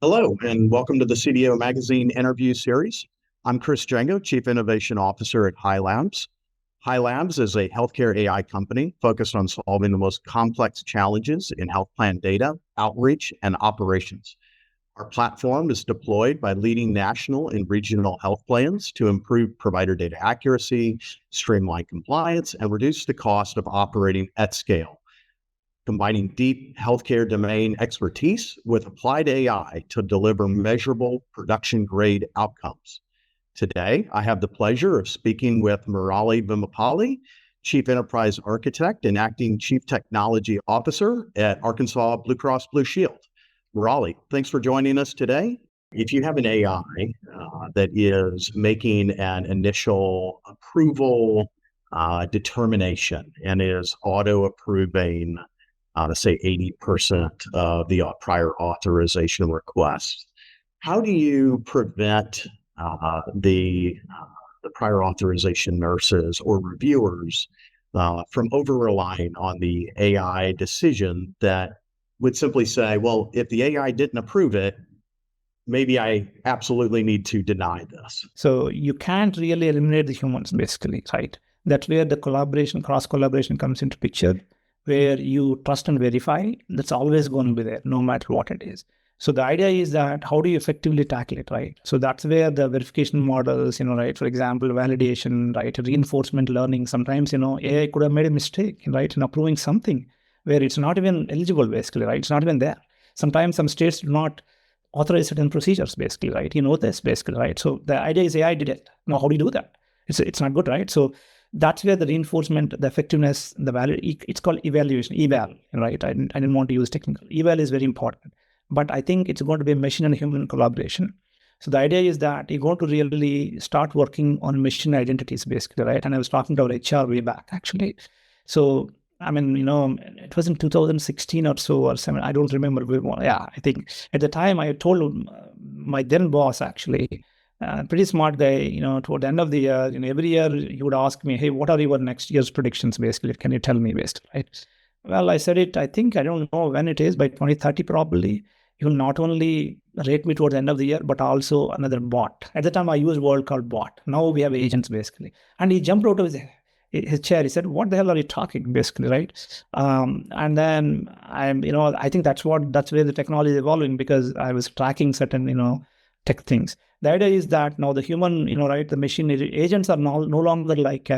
Hello, and welcome to the CTO Magazine interview series. I'm Chris Gengo, Chief Innovation Officer at HiLabs. HiLabs is a healthcare AI company focused on solving the most complex challenges in health plan data, outreach, and operations. Our platform is deployed by leading national and regional health plans to improve provider data accuracy, streamline compliance, and reduce the cost of operating at scale, combining deep healthcare domain expertise with applied AI to deliver measurable production-grade outcomes. Today, I have the pleasure of speaking with Muralidhar Vemulapalli, Chief Enterprise Architect and Acting Chief Technology Officer at Arkansas Blue Cross Blue Shield. Murali, thanks for joining us today. If you have an AI that is making an initial approval determination and is auto-approving let's say 80% of the prior authorization requests, how do you prevent the prior authorization nurses or reviewers from over-relying on the AI decision that would simply say, well, if the AI didn't approve it, maybe I absolutely need to deny this? So you can't really eliminate the humans, basically, right? That's where the collaboration, cross-collaboration comes into picture, where you trust and verify. That's always going to be there, no matter what it is. So the idea is that how do you effectively tackle it, right? So that's where the verification models, right? For example, validation, right? Reinforcement learning. Sometimes, AI could have made a mistake, right? In approving something where it's not even eligible, basically, right? It's not even there. Sometimes some states do not authorize certain procedures, basically, right? This, basically, right? So the idea is AI did it. Now, how do you do that? It's not good, right? So that's where the reinforcement, the effectiveness, the value, it's called evaluation, eval, right? I didn't want to use technical. Eval is very important, but I think it's going to be machine and human collaboration. So the idea is that you're going to really start working on machine identities, basically, right? And I was talking to our HR way back, actually. So it was in 2016 or so or 7. I don't remember. Yeah, I think at the time I told my then boss, actually, pretty smart guy, toward the end of the year, every year he would ask me, hey, what are your next year's predictions, basically? Can you tell me, basically, right? Well, I said I don't know when it is, by 2030 probably. You'll not only rate me towards the end of the year, but also another bot. At the time I used a word called bot. Now we have agents, basically. And he jumped out of his chair. He said, what the hell are you talking, basically, right? And then I think that's where the technology is evolving, because I was tracking certain, tech things. The idea is that now the human, right, the machine agents are no longer like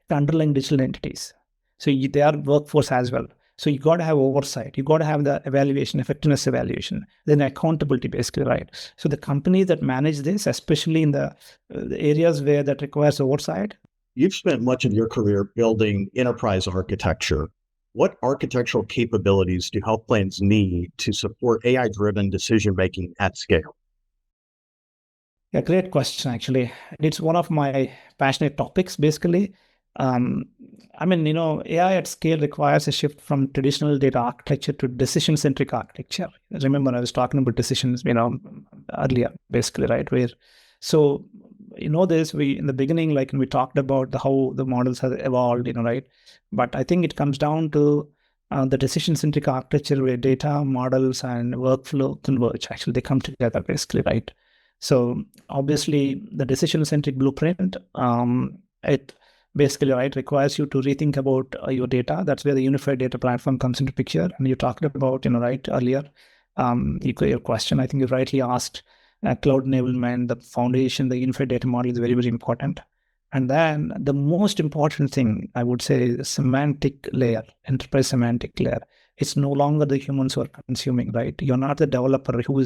underlying digital entities. So they are workforce as well. So you got to have oversight. You got to have the evaluation, effectiveness evaluation, then accountability, basically, right? So the companies that manage this, especially in the areas where that requires oversight. You've spent much of your career building enterprise architecture. What architectural capabilities do health plans need to support AI-driven decision-making at scale? Yeah, great question, actually. It's one of my passionate topics, basically. AI at scale requires a shift from traditional data architecture to decision-centric architecture. Remember, I was talking about decisions, earlier, basically, right? So, this, in the beginning, like we talked about how the models have evolved, right? But I think it comes down to the decision-centric architecture where data, models, and workflow converge. Actually, they come together, basically, right? So obviously, the decision-centric blueprint, it basically, right, requires you to rethink about your data. That's where the unified data platform comes into picture. And you talked about, right, earlier, your question, I think you rightly asked, cloud enablement, the foundation, the unified data model is very, very important. And then the most important thing, I would say, is the semantic layer, enterprise semantic layer. It's no longer the humans who are consuming, right? You're not the developer who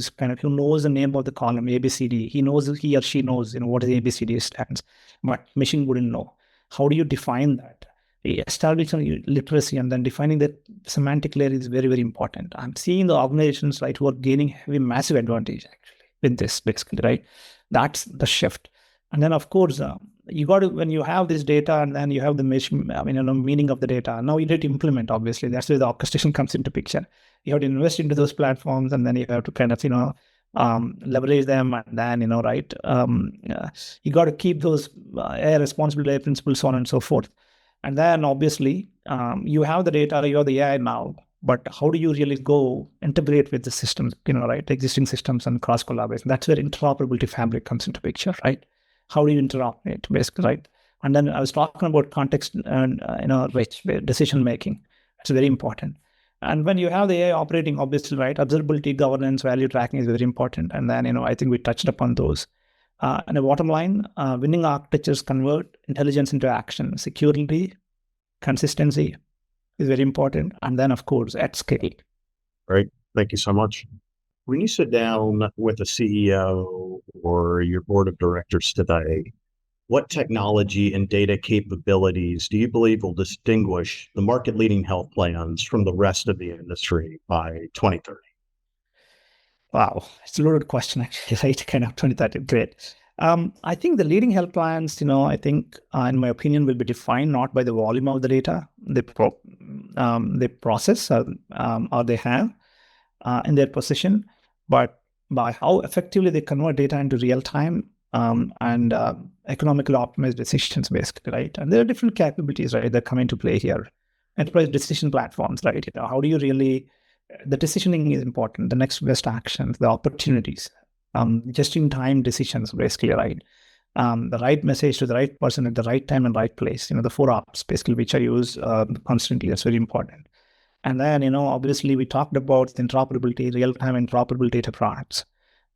knows the name of the column, ABCD. He or she knows, what the ABCD stands, but machine wouldn't know. How do you define that? Establishing literacy and then defining the semantic layer is very, very important. I'm seeing the organizations, right, who are gaining a massive advantage, actually, with this, basically, right? That's the shift. And then, of course, you got to, when you have this data and then you have the meaning of the data, now you need to implement, obviously. That's where the orchestration comes into picture. You have to invest into those platforms, and then you have to kind of, leverage them, and then, right? You got to keep those AI responsibility principles, so on and so forth. And then obviously, you have the data, you have the AI now, but how do you really go integrate with the systems, right? Existing systems and cross collaboration. That's where interoperability fabric comes into picture, right? How do you interoperate, basically, right? And then I was talking about context and rich decision making. It's very important. And when you have the AI operating, obviously, right, observability, governance, value tracking is very important. And then I think we touched upon those. And the bottom line, winning architectures convert intelligence into action. Security, consistency is very important. And then, of course, at scale. Right. Thank you so much. When you sit down with a CEO or your board of directors today, what technology and data capabilities do you believe will distinguish the market-leading health plans from the rest of the industry by 2030? Wow, it's a loaded question, actually, right? Kind of 2030, great. I think the leading health plans, I think, in my opinion, will be defined not by the volume of the data they process or they have in their possession, but by how effectively they convert data into real time and economically optimized decisions, basically, right? And there are different capabilities, right, that come into play here. Enterprise decision platforms, right? How do you really, the decisioning is important, the next best actions, the opportunities, just-in-time decisions, basically, right? The right message to the right person at the right time and right place, the 4 Ops, basically, which I use constantly. That's very important. And then, obviously, we talked about interoperability, real-time interoperable data products.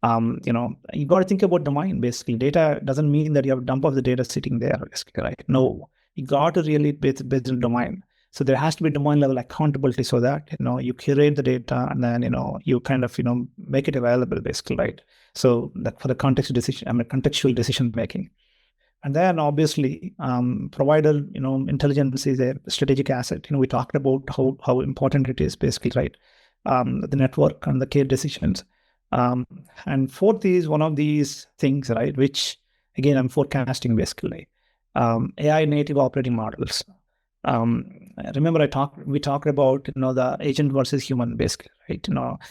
You got to think about domain, basically. Data doesn't mean that you have a dump of the data sitting there, basically, right? No, you got to really build the domain. So there has to be domain level accountability so that, you curate the data and then, you kind of, make it available, basically, right? So that for the contextual decision making. And then obviously, provider, intelligence is a strategic asset. We talked about how important it is, basically, right? The network and the care decisions. And fourth is one of these things, right? Which again, I'm forecasting, basically. AI native operating models. Remember we talked about, the agent versus human, basically, right?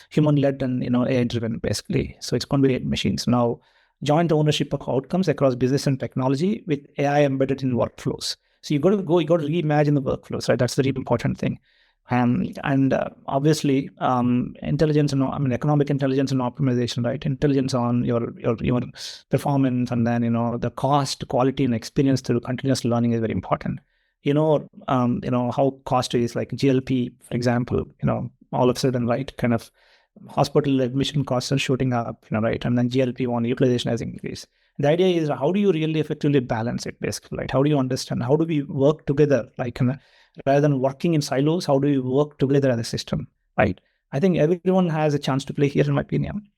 Human led and, AI driven, basically. So it's going to be machines. Now, joint ownership of outcomes across business and technology with AI embedded in workflows. So you got to reimagine the workflows, right? That's the really important thing. And obviously, intelligence and economic intelligence and optimization, right? Intelligence on your performance, and then the cost, quality, and experience through continuous learning is very important. How cost is like GLP, for example. All of a sudden, right? Kind of hospital admission costs are shooting up, right? And then GLP-1 utilization has increased. The idea is, how do you really effectively balance it, basically, right? How do you understand? How do we work together, like rather than working in silos? How do we work together as a system, right? I think everyone has a chance to play here, in my opinion.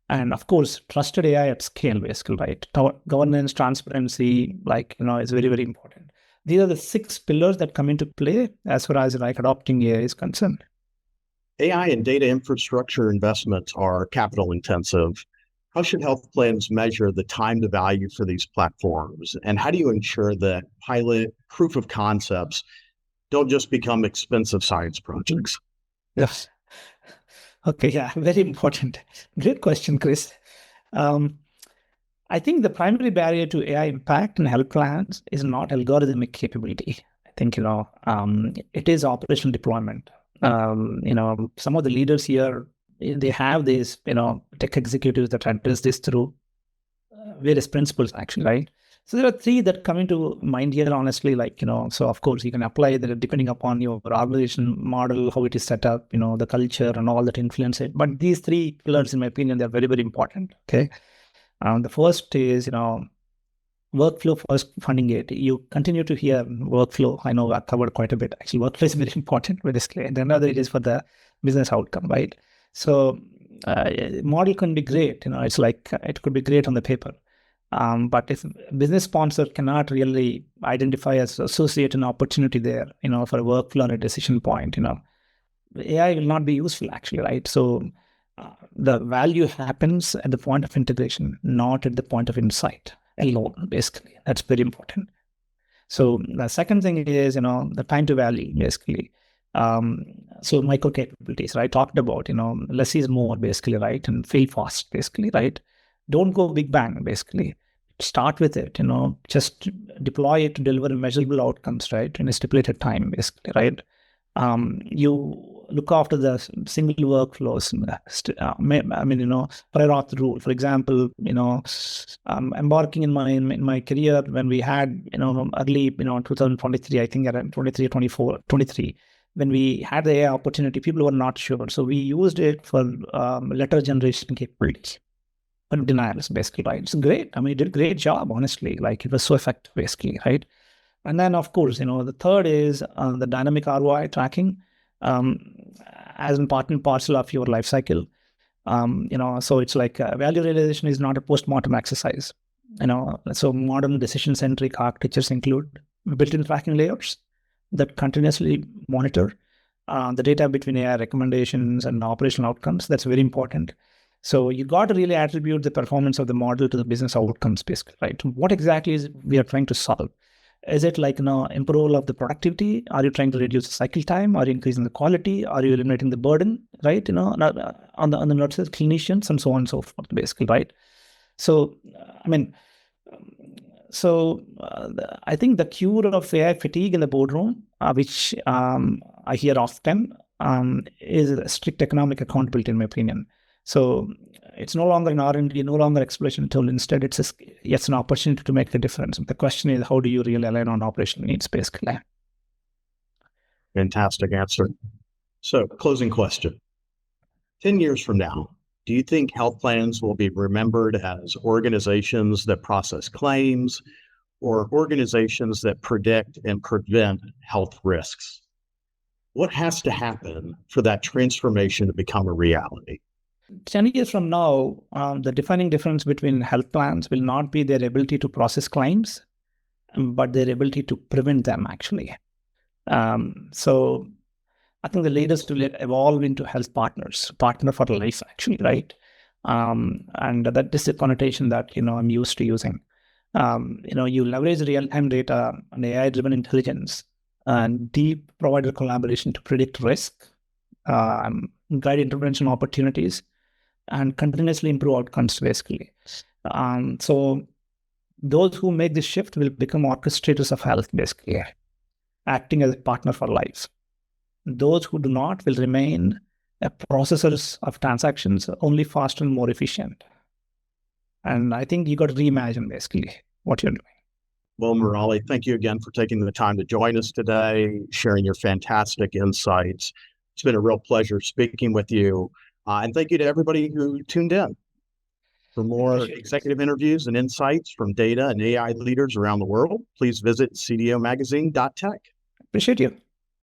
And of course, trusted AI at scale, basically, right? Governance, transparency, is very, very important. These are the 6 pillars that come into play as far as adopting AI is concerned. AI and data infrastructure investments are capital intensive. How should health plans measure the time to value for these platforms? And how do you ensure that pilot proof of concepts don't just become expensive science projects? Yes. Okay, yeah, very important. Great question, Chris. I think the primary barrier to AI impact in health plans is not algorithmic capability. I think, it is operational deployment. Some of the leaders here, they have these, tech executives that address this through various principles, actually, right? So there are 3 that come into mind here, honestly, so of course you can apply that depending upon your organization model, how it is set up, the culture and all that influence it. But these 3 pillars, in my opinion, they're very, very important, okay? The first is, workflow first funding it. You continue to hear workflow. I know I covered quite a bit. Actually, workflow is very important with this. And another it is for the business outcome, right? So model can be great. It's like it could be great on the paper. But if business sponsor cannot really identify as associate an opportunity there, for a workflow and a decision point, AI will not be useful, actually, right? So the value happens at the point of integration, not at the point of insight alone, basically. That's very important. So the second thing is, the time to value, basically. So micro capabilities, right? I talked about, less is more, basically, right? And fail fast, basically, right? Don't go big bang, basically. Start with it, just deploy it to deliver measurable outcomes, right? In a stipulated time, basically, right? You look after the single workflows. Prior auth rule. For example, embarking in my career when we had, early, 2023, I think around 23, 24, 23, when we had the AI opportunity, people were not sure. So we used it for letter generation capabilities. Denials, basically, right? It's great. I mean, it did a great job, honestly. Like, it was so effective, basically, right? And then, of course, the third is the dynamic ROI tracking as an part and parcel of your life cycle. So it's like value realization is not a post-mortem exercise. So modern decision-centric architectures include built-in tracking layers that continuously monitor the data between AI recommendations and operational outcomes. That's very important. So you got to really attribute the performance of the model to the business outcomes, basically, right? What exactly is we are trying to solve? Is it like, improvement of the productivity? Are you trying to reduce the cycle time? Are you increasing the quality? Are you eliminating the burden, right? On the nurses, clinicians, and so on and so forth, basically, right? So, I think the cure of AI fatigue in the boardroom, which I hear often, is strict economic accountability, in my opinion. So it's no longer an R&D, no longer exploration tool. Instead, it's an opportunity to make the difference. The question is, how do you really align on operational needs, basically? Fantastic answer. So, closing question. 10 years from now, do you think health plans will be remembered as organizations that process claims or organizations that predict and prevent health risks? What has to happen for that transformation to become a reality? 10 years from now, the defining difference between health plans will not be their ability to process claims, but their ability to prevent them, actually. So I think the leaders will evolve into health partners, partner for life, actually, right? And that is the connotation that, I'm used to using. You leverage real-time data and AI-driven intelligence and deep provider collaboration to predict risk, guide intervention opportunities, and continuously improve outcomes, basically. So those who make this shift will become orchestrators of health, basically, acting as a partner for life. Those who do not will remain processors of transactions, only faster and more efficient. And I think you got to reimagine, basically, what you're doing. Well, Murali, thank you again for taking the time to join us today, sharing your fantastic insights. It's been a real pleasure speaking with you. And thank you to everybody who tuned in. For more executive interviews and insights from data and AI leaders around the world, please visit cdomagazine.tech. Appreciate you.